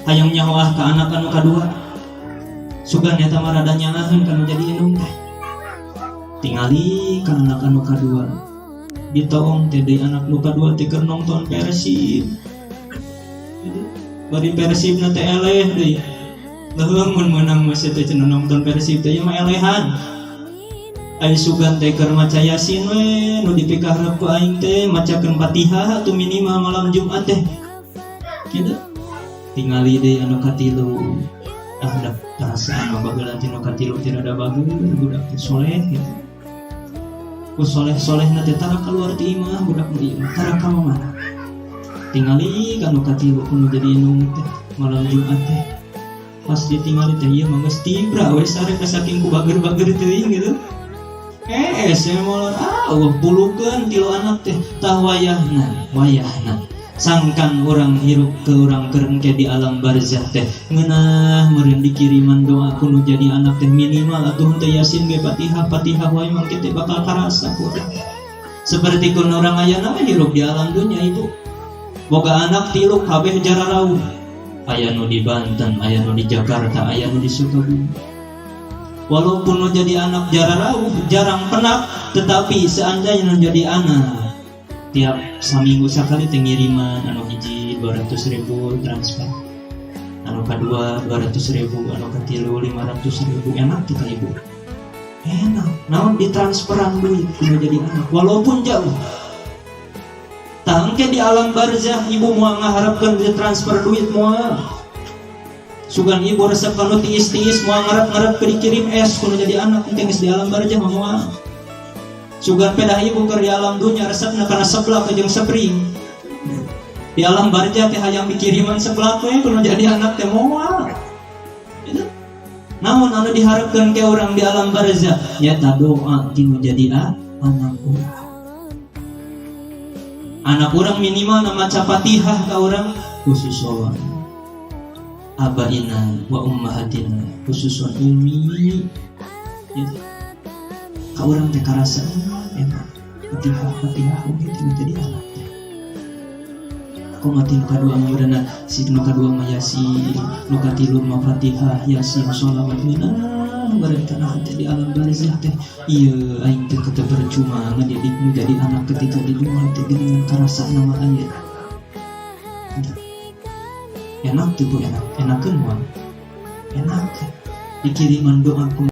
hayang nyawa ke anak anu kadua sugan eta mah rada nyangaheun kanu jadi indung teh tingali ka anak anu kadua ditoong teh deui anak nu kadua teh keur nonton Persib bari Persib na teh eleh deui leuweung mun meunang masih teh cenah nonton Persib teh mah elehan ai sugan teh keur maca Yasin we nu dipikaharep ku aing teh macakeun Fatihah atuh minimal malam Jumat teh kitu tingali deui anu katilu ada perasaan bageula tinu katilu teu ada bageul budak teh soleh gitu. Ku soleh-soleh teh tara keluar ti imah budak ieu tara ka mana. Tingali kanu katilu kudu jadi indung teh malam Jumat teh. Pas ditingali teh ieu mah geus tibra we sare saking ku bager-bager teuing gitu. Saya molor pulukeun tilu anak teh tah wayahna sangkan orang hirup ke orang kerengke di alam barzah teh ngeunah meureun dikiriman doa kudu jadi anak teh minimal atuh teh Yasin ge Fatihah wae mah kitu bakal karasa urang seperti kun orang ayeuna mah hirup di alam dunya ibu boga anak tilu kabeh jararauh aya nu di Banten aya nu di Jakarta aya nu di Sukabumi walaupun nu jadi anak jararauh jarang penak tetapi seandainya nu jadi anak tiap saminggu sekali ngiriman anu hiji 200.000 transfer anu kedua 200.000 anu ketilu 500.000 enak kita ibu enak naon ditransferan duit kudu jadi anak walaupun jauh tangke di alam barzah ibu mau ngaharapkeun ditransfer duit moal sugan ibu resep kanu tiis-tiis mau ngarep-ngarep dikirim es kudu jadi anak penting di alam barzah moal sugan pedah ibu keur di alam dunya resepna kana seblak jeung sepring di alam barzah teh hayang dikiriman seblak we kudu jadi anak teh moal gitu. Namun anu diharapkeun ke urang di alam barzah nyata doa tinu jadi anak urang. Anak urang minimal na maca Fatihah ka urang khusus soal abaina wa ummahatina khususun ummi gitu. Ka urang teh karasa emang Fatihah gitu jadi anak teh. Aku mati nu kadua meureunna si nu kadua mah Yasin, nu katilu mah Fatihah, Yasin, sholawat meunang bareng tanah teh di alam barzah teh. Ieu aing teh teu percuma ngadidik nu jadi anak ketika di dunia teh dengan karasa nama aya. Enak tuh enak, enakeun moal. Enak. Dikiriman doa